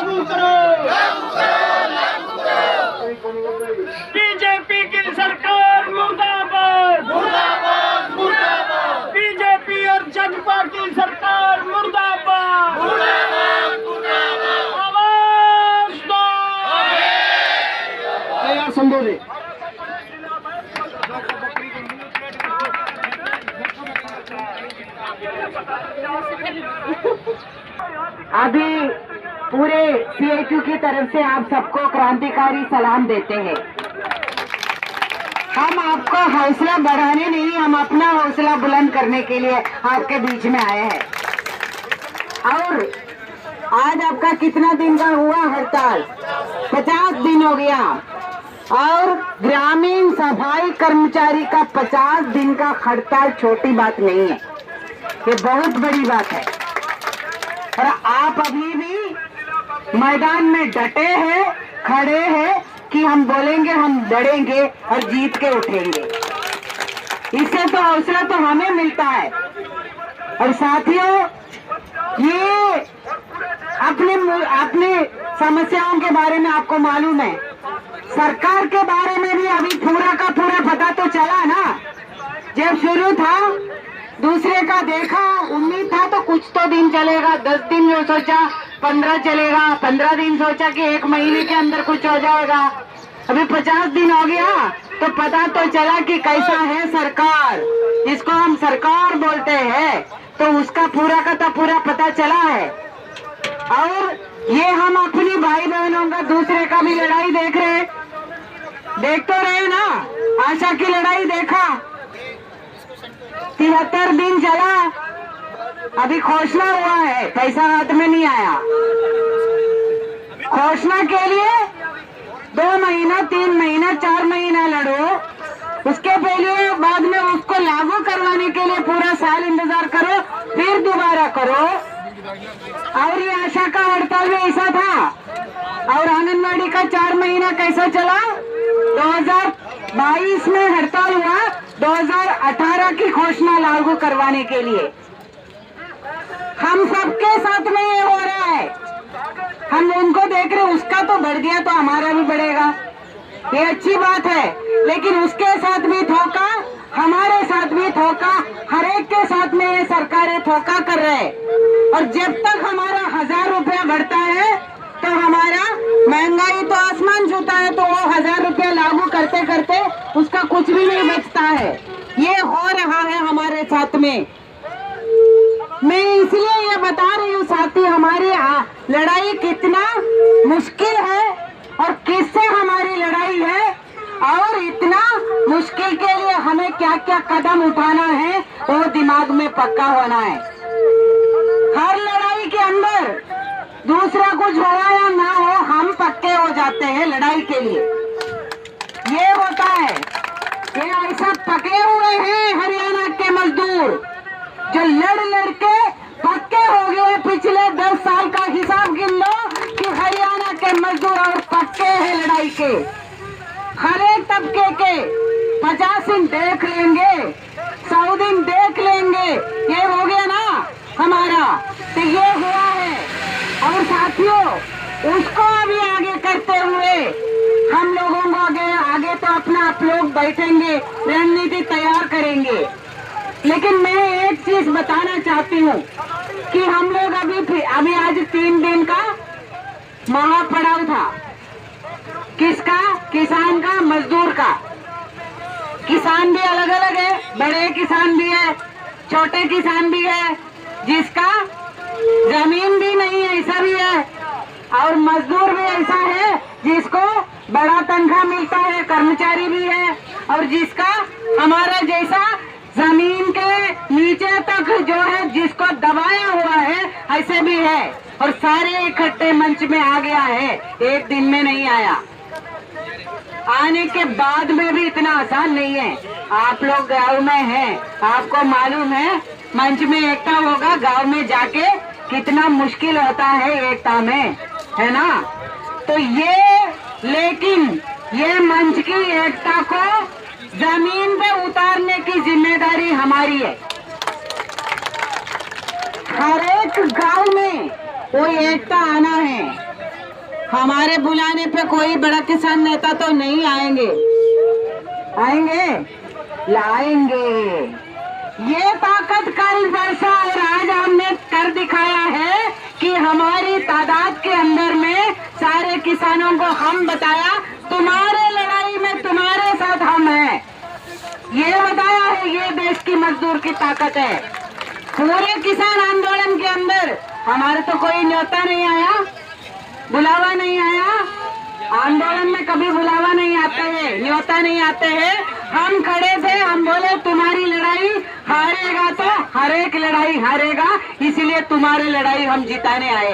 लागू करो, बीजेपी की सरकार मुर्दाबाद, मुर्दाबाद, मुर्दाबाद। बीजेपी और जनता की सरकार मुर्दाबाद, मुर्दाबाद, मुर्दाबाद। आवाज दो। तैयार संबोधित। अभी पूरे CITU की तरफ से आप सबको क्रांतिकारी सलाम देते हैं। हम आपको हौसला बढ़ाने नहीं, हम अपना हौसला बुलंद करने के लिए आपके बीच में आए हैं। और आज आपका कितना दिन का हुआ हड़ताल? 50 दिन हो गया। और ग्रामीण सफाई कर्मचारी का 50 दिन का हड़ताल छोटी बात नहीं है, ये बहुत बड़ी बात है। और आप अभी भी मैदान में डटे हैं, खड़े हैं कि हम बोलेंगे, हम लड़ेंगे और जीत के उठेंगे। इससे तो हौसला तो हमें मिलता है। और साथियों, ये अपने समस्याओं के बारे में आपको मालूम है, सरकार के बारे में भी अभी पूरा का पूरा पता तो चला ना। जब शुरू था, दूसरे का देखा, उम्मीद था तो कुछ तो दिन चलेगा, 10 दिन जो सोचा 15 चलेगा, 15 दिन सोचा कि 1 महीने के अंदर कुछ हो जाएगा। अभी 50 दिन हो गया तो पता तो चला कि कैसा है सरकार, जिसको हम सरकार बोलते हैं, तो उसका पूरा का तो पूरा पता चला है। और ये हम अपनी भाई बहनों का दूसरे का भी लड़ाई देख तो रहे ना। आशा की लड़ाई देखा, 73 दिन चला, अभी घोषणा हुआ है, पैसा हाथ में नहीं आया। घोषणा के लिए 2 महीना, 3 महीना, 4 महीना लड़ो, उसके पहले बाद में उसको लागू करवाने के लिए पूरा साल इंतजार करो, फिर दोबारा करो। और ये आशा का हड़ताल में ऐसा था। और आंगनबाड़ी का 4 महीना कैसा चला? 2022 में हड़ताल हुआ, 2018 की घोषणा लागू करवाने के लिए। हम सबके साथ में ये हो रहा है, हम उनको देख रहे, उसका तो बढ़ गया तो हमारा भी बढ़ेगा, ये अच्छी बात है। लेकिन उसके साथ भी धोखा, हमारे साथ भी धोखा, हर एक के साथ में ये सरकारें धोखा कर रहे हैं। और जब तक हमारा 1000 रुपया बढ़ता है तो हमारा महंगाई तो आसमान छूता है, तो वो 1000 रुपया लागू करते करते उसका कुछ भी नहीं बचता है। ये हो रहा है हमारे साथ में। मैं इसलिए ये बता रही हूँ साथी, हमारी लड़ाई कितना मुश्किल है और किससे हमारी लड़ाई है, और इतना मुश्किल के लिए हमें क्या क्या कदम उठाना है वो दिमाग में पक्का होना है। हर लड़ाई के अंदर दूसरा कुछ हो या ना हो, हम पक्के हो जाते हैं लड़ाई के लिए। ये होता है, ये ऐसा पके हुए हैं हरियाणा के मजदूर जो लड़ के पक्के हो गए। पिछले 10 साल का हिसाब गिन लो कि हरियाणा के मजदूर और पक्के हैं लड़ाई के। हर एक तबके के 50 दिन देख लेंगे, 100 दिन देख लेंगे, ये हो गया ना हमारा, तो ये हुआ है। और साथियों, उसको अभी आगे करते हुए हम लोगों को आगे तो अपना आप लोग बैठेंगे, रणनीति तैयार करेंगे। लेकिन मैं एक चीज बताना चाहती हूँ कि हम लोग अभी आज 3 दिन का महापड़ाव था। किसका? किसान का, मजदूर का। किसान भी अलग अलग है, बड़े किसान भी है, छोटे किसान भी है, जिसका जमीन भी नहीं है ऐसा भी है, और मजदूर भी ऐसा है जिसको बड़ा तनख्वाह मिलता है, कर्मचारी भी है, और जिसका हमारा जैसा जमीन के नीचे तक जो है जिसको दबाया हुआ है ऐसे भी है। और सारे इकट्ठे मंच में आ गया है, एक दिन में नहीं आया। आने के बाद में भी इतना आसान नहीं है। आप लोग गांव में हैं, आपको मालूम है मंच में एकता होगा, गांव में जाके कितना मुश्किल होता है एकता में, है ना। तो लेकिन ये मंच की एकता को जमीन पे उतारने की जिम्मेदारी हमारी है। हर एक गांव में वो एकता आना है। हमारे बुलाने पे कोई बड़ा किसान नेता तो नहीं आएंगे। आएंगे, लाएंगे। ये ताकत कल परसों और आज हमने कर दिखाया है कि हमारी तादाद के अंदर में सारे किसानों को हम बताया, तुम्हारे लड़ाई में तुम्हारे साथ हम हैं। ये बताया है, ये देश की मजदूर की ताकत है। पूरे किसान आंदोलन के अंदर हमारे तो कोई न्योता नहीं आया, बुलावा नहीं आया। आंदोलन में कभी बुलावा नहीं आता है, न्योता नहीं आते हैं। हम खड़े थे, हम बोले तुम्हारी लड़ाई हारेगा तो हर एक लड़ाई हारेगा, इसलिए तुम्हारी लड़ाई हम जिताने आए।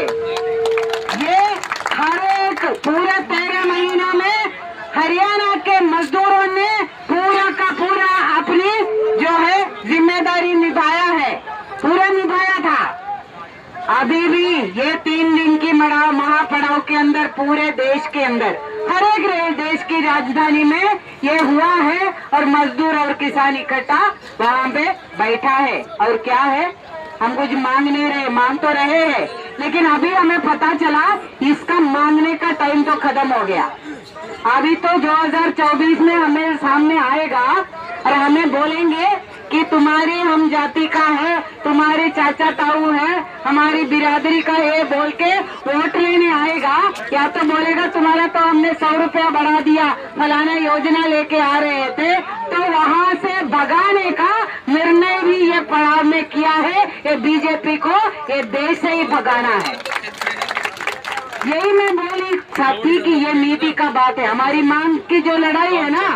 ये हर एक पूरे 13 महीना में हरियाणा के मजदूरों ने पूरा का पूरा अपनी जो है जिम्मेदारी निभाया है, पूरा निभाया था। अभी भी ये 3 दिन की महापड़ाव के अंदर पूरे देश के अंदर हर एक देश की राजधानी में ये हुआ है और मजदूर और किसान इकट्ठा वहाँ पे बैठा है। और क्या है, हम कुछ मांग नहीं रहे, मांग तो रहे हैं, लेकिन अभी हमें पता चला इसका मांगने का टाइम तो खत्म हो गया। अभी तो 2024 में हमें सामने आएगा और हमें बोलेंगे कि तुम्हारी हम जाति का है, तुम्हारे चाचा ताऊ है, हमारी बिरादरी का है बोल के वोट लेने आएगा। या तो बोलेगा तुम्हारा तो हमने 100 रुपया बढ़ा दिया, फलाना योजना लेके आ रहे थे, तो वहाँ से भगाने का निर्णय भी ये पड़ाव में किया है। ये बीजेपी को ये देश से ही भगाना है। यही मैं बोली साथी कि ये नीति का बात है। हमारी मांग की जो लड़ाई है ना,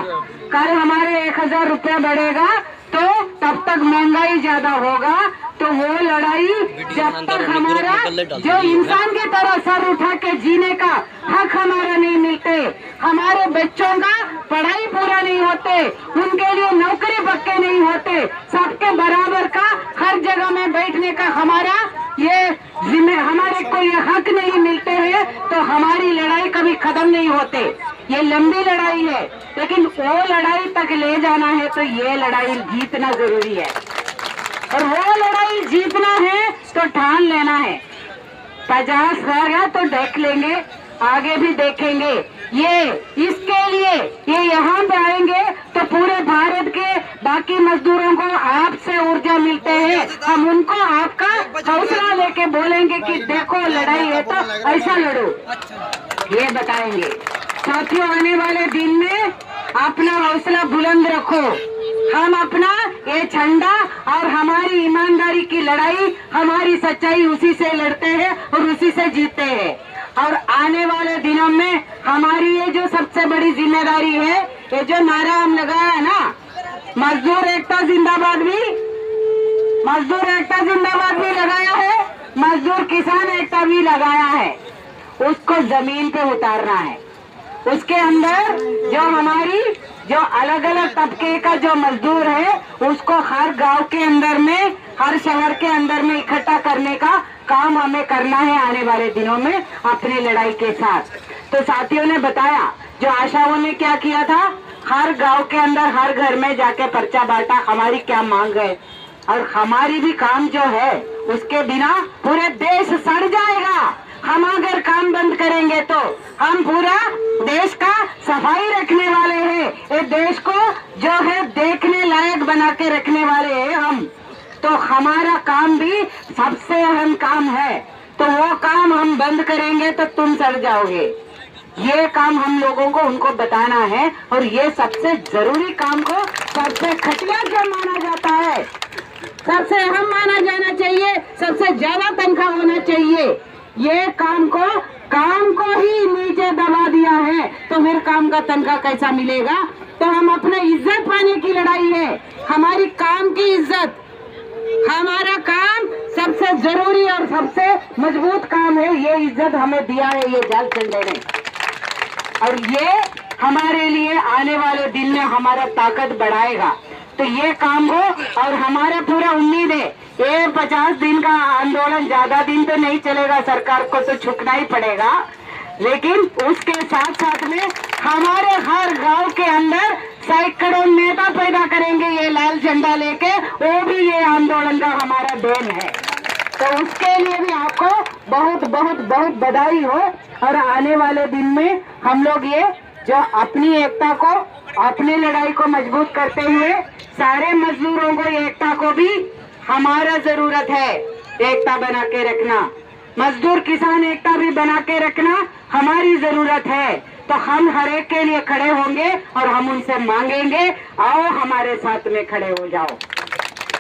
कल हमारे 1000 रुपया बढ़ेगा तो तब तक महंगाई ज्यादा होगा, तो वो लड़ाई जब तक हमारा जो इंसान की तरह सर उठा के जीने का हक हमारा नहीं मिलते, हमारे बच्चों का पढ़ाई पूरा नहीं होते, उनके लिए नौकरी पक्के नहीं होते, सबके बराबर का हर जगह में बैठने का हमारा हमारे को ये हक नहीं मिलते हैं, तो हमारी लड़ाई कभी खत्म नहीं होते। ये लंबी लड़ाई है, लेकिन वो लड़ाई तक ले जाना है तो ये लड़ाई जीतना जरूरी है। और वो लड़ाई जीतना है तो ठान लेना है। 50 गया तो देख लेंगे, आगे भी देखेंगे। ये इसके लिए ये यहाँ पे आएंगे तो पूरे भारत के बाकी मजदूरों को आपसे ऊर्जा मिलते हैं। हम उनको आपका हौसला लेके बोलेंगे कि देखो लड़ाई है तो ऐसा लड़ो, ये बताएंगे। साथियों, आने वाले दिन में अपना हौसला बुलंद रखो। हम अपना ये झंडा और हमारी ईमानदारी की लड़ाई, हमारी सच्चाई, उसी से लड़ते हैं और उसी से जीतते हैं। और आने वाले दिनों में हमारी ये जो सबसे बड़ी जिम्मेदारी है, ये जो नारा हम लगाया है ना, मजदूर एकता जिंदाबाद भी, मजदूर एकता जिंदाबाद भी लगाया है, मजदूर किसान एकता भी लगाया है, उसको जमीन पे उतारना है। उसके अंदर जो हमारी जो अलग अलग तबके का जो मजदूर है, उसको हर गांव के अंदर में, हर शहर के अंदर में इकट्ठा करने का काम हमें करना है आने वाले दिनों में अपनी लड़ाई के साथ। तो साथियों ने बताया, जो आशाओं ने क्या किया था, हर गांव के अंदर हर घर में जाके पर्चा बांटा, हमारी क्या मांग है। और हमारी भी काम जो है, उसके बिना पूरे देश सड़ जाएगा। हम अगर काम बंद करेंगे तो हम पूरा देश का सफाई रखने वाले हैं, ये देश को जो है देखने लायक बना के रखने वाले हैं हम। तो हमारा काम भी सबसे अहम काम है, तो वो काम हम बंद करेंगे तो तुम सड़ जाओगे। ये काम हम लोगों को उनको बताना है। और ये सबसे जरूरी काम को सबसे खटिया जो माना जाता है, सबसे अहम माना जाना चाहिए, सबसे ज्यादा तनख्वाह होना चाहिए, ये काम को ही नीचे दबा दिया है, तो फिर काम का तनख्वाह कैसा मिलेगा। तो हम अपने इज्जत पाने की लड़ाई है, हमारी काम की इज्जत, हमारा काम सबसे जरूरी और सबसे मजबूत काम है। ये इज्जत हमें दिया है ये लाल झंडे ने, और ये हमारे लिए आने वाले दिन में हमारा ताकत बढ़ाएगा। तो ये काम हो, और हमारा पूरा उम्मीद है ये 50 दिन का आंदोलन ज्यादा दिन तो नहीं चलेगा, सरकार को तो झुकना ही पड़ेगा, लेकिन उसके साथ साथ में हमारे हर गांव के अंदर सैकड़ों नेता पैदा करेंगे ये लाल झंडा लेके, वो भी ये आंदोलन का हमारा देन है। तो उसके लिए भी आपको बहुत बहुत बहुत बधाई हो। और आने वाले दिन में हम लोग ये जो अपनी एकता को, अपनी लड़ाई को मजबूत करते हुए सारे मजदूरों को, एकता को भी हमारा जरूरत है एकता बना के रखना, मजदूर किसान एकता भी बना के रखना हमारी जरूरत है। तो हम हर एक के लिए खड़े होंगे और हम उनसे मांगेंगे, आओ हमारे साथ में खड़े हो जाओ।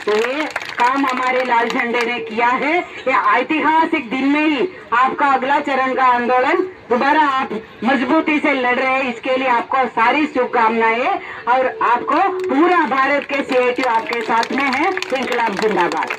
तो ये काम हमारे लाल झंडे ने किया है। ये ऐतिहासिक दिन में ही आपका अगला चरण का आंदोलन दोबारा आप मजबूती से लड़ रहे हैं, इसके लिए आपको सारी शुभकामनाएं। और आपको पूरा भारत के CITU आपके साथ में है। इंकलाब जिंदाबाद।